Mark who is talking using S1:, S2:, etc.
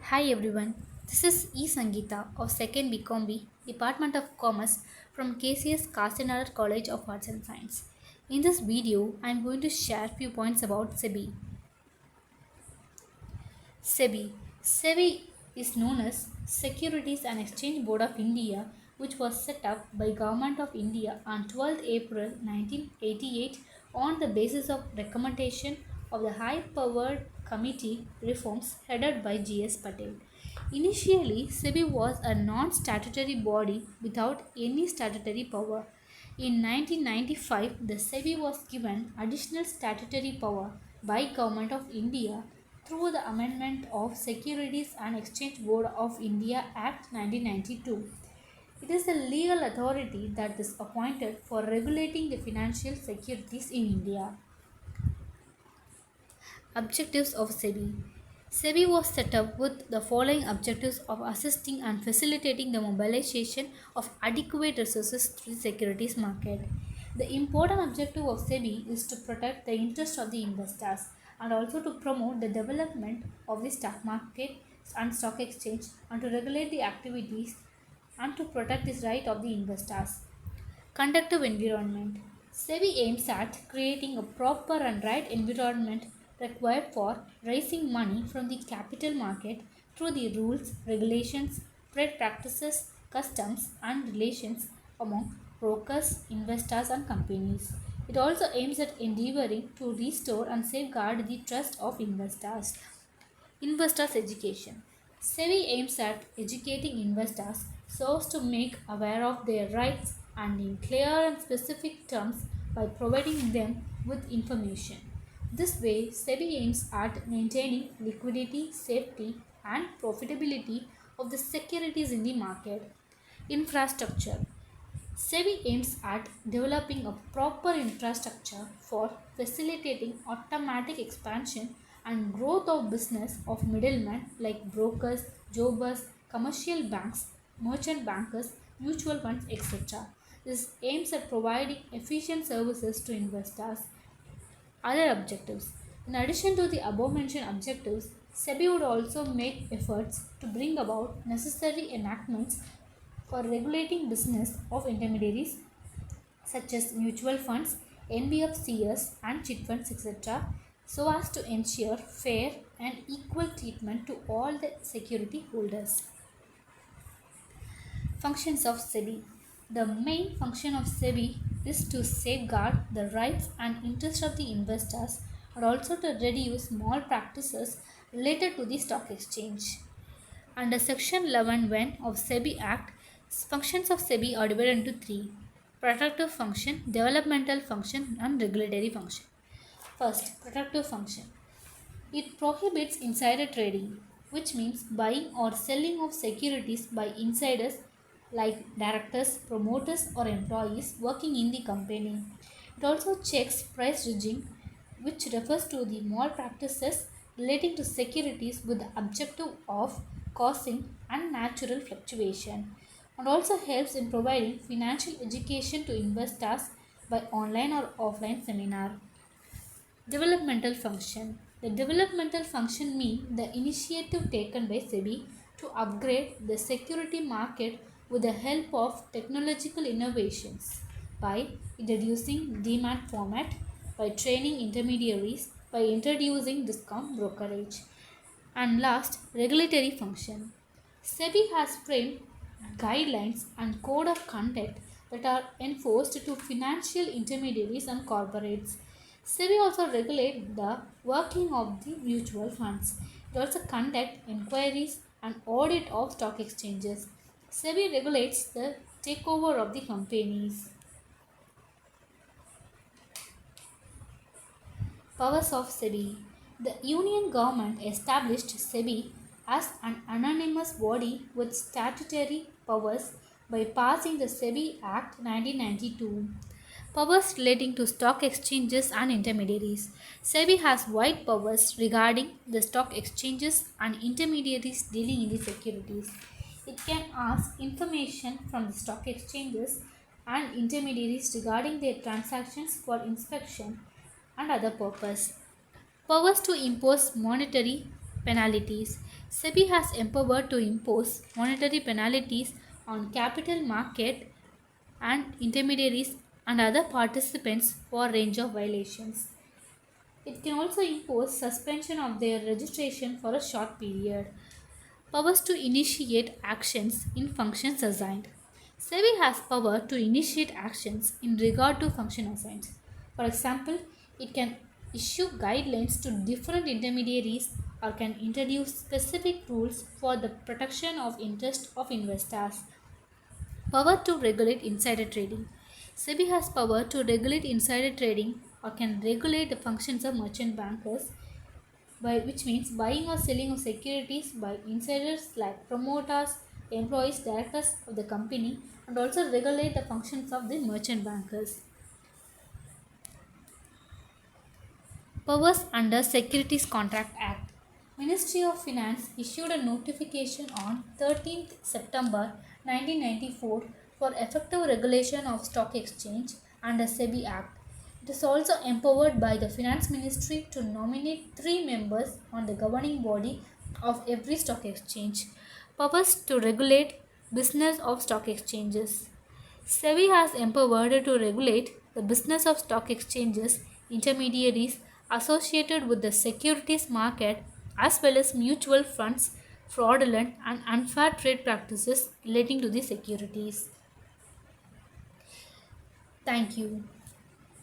S1: Hi everyone, this is E. Sangeeta of 2nd BComB, Department of Commerce from KCS Kasinagar College of Arts and Science. In this video, I am going to share few points about SEBI. SEBI is known as Securities and Exchange Board of India, which was set up by Government of India on 12th April 1988 on the basis of recommendation of the High-Powered Committee Reforms headed by G.S. Patel. Initially, SEBI was a non-statutory body without any statutory power. In 1995, the SEBI was given additional statutory power by Government of India through the amendment of Securities and Exchange Board of India Act 1992. It is the legal authority that is appointed for regulating the financial securities in India. Objectives of SEBI. SEBI was set up with the following objectives of assisting and facilitating the mobilization of adequate resources through the securities market. The important objective of SEBI is to protect the interest of the investors and also to promote the development of the stock market and stock exchange and to regulate the activities and to protect the right of the investors. Conductive environment. SEBI aims at creating a proper and right environment required for raising money from the capital market through the rules, regulations, trade practices, customs, and relations among brokers, investors, and companies. It also aims at endeavoring to restore and safeguard the trust of investors. Investors' education. SEBI aims at educating investors so as to make aware of their rights and in clear and specific terms by providing them with information. This way, SEBI aims at maintaining liquidity, safety, and profitability of the securities in the market. Infrastructure. SEBI aims at developing a proper infrastructure for facilitating automatic expansion and growth of business of middlemen like brokers, jobbers, commercial banks, merchant bankers, mutual funds, etc. This aims at providing efficient services to investors. Other objectives. In addition to the above mentioned objectives, SEBI would also make efforts to bring about necessary enactments for regulating business of intermediaries such as mutual funds, NBFCs and chit funds etc. so as to ensure fair and equal treatment to all the security holders. Functions of SEBI. The main function of SEBI is to safeguard the rights and interests of the investors and also to reduce malpractices related to the stock exchange. Under Section 11(1) of SEBI Act, functions of SEBI are divided into three: protective function, developmental function, and regulatory function. First, protective function. It prohibits insider trading, which means buying or selling of securities by insiders like directors, promoters, or employees working in the company. It also checks price rigging, which refers to the malpractices relating to securities with the objective of causing unnatural fluctuation, and also helps in providing financial education to investors by online or offline seminar. Developmental function. The developmental function means the initiative taken by SEBI to upgrade the security market with the help of technological innovations by introducing demand format, by training intermediaries, by introducing discount brokerage. And last, regulatory function. SEBI has framed guidelines and code of conduct that are enforced to financial intermediaries and corporates. SEBI also regulates the working of the mutual funds. It also conducts inquiries and audit of stock exchanges. SEBI regulates the takeover of the companies. Powers of SEBI. The Union government established SEBI as an anonymous body with statutory powers by passing the SEBI Act 1992. Powers relating to stock exchanges and intermediaries. SEBI has wide powers regarding the stock exchanges and intermediaries dealing in the securities. It can ask information from the stock exchanges and intermediaries regarding their transactions for inspection and other purpose. Powers to impose monetary penalties. SEBI has empowered to impose monetary penalties on capital market and intermediaries and other participants for a range of violations. It can also impose suspension of their registration for a short period. Powers to initiate actions in functions assigned. SEBI has power to initiate actions in regard to function assigned. For example, it can issue guidelines to different intermediaries or can introduce specific rules for the protection of interest of investors. Power to regulate insider trading. SEBI has power to regulate insider trading or can regulate the functions of merchant bankers, which means buying or selling of securities by insiders like promoters, employees, directors of the company, and also regulate the functions of the merchant bankers. Powers under Securities Contract Act. Ministry of Finance issued a notification on 13th September 1994 for effective regulation of stock exchange under SEBI Act. It is also empowered by the Finance Ministry to nominate 3 members on the governing body of every stock exchange. Powers to regulate business of stock exchanges. SEBI has empowered to regulate the business of stock exchanges, intermediaries associated with the securities market, as well as mutual funds, fraudulent and unfair trade practices relating to the securities. Thank you.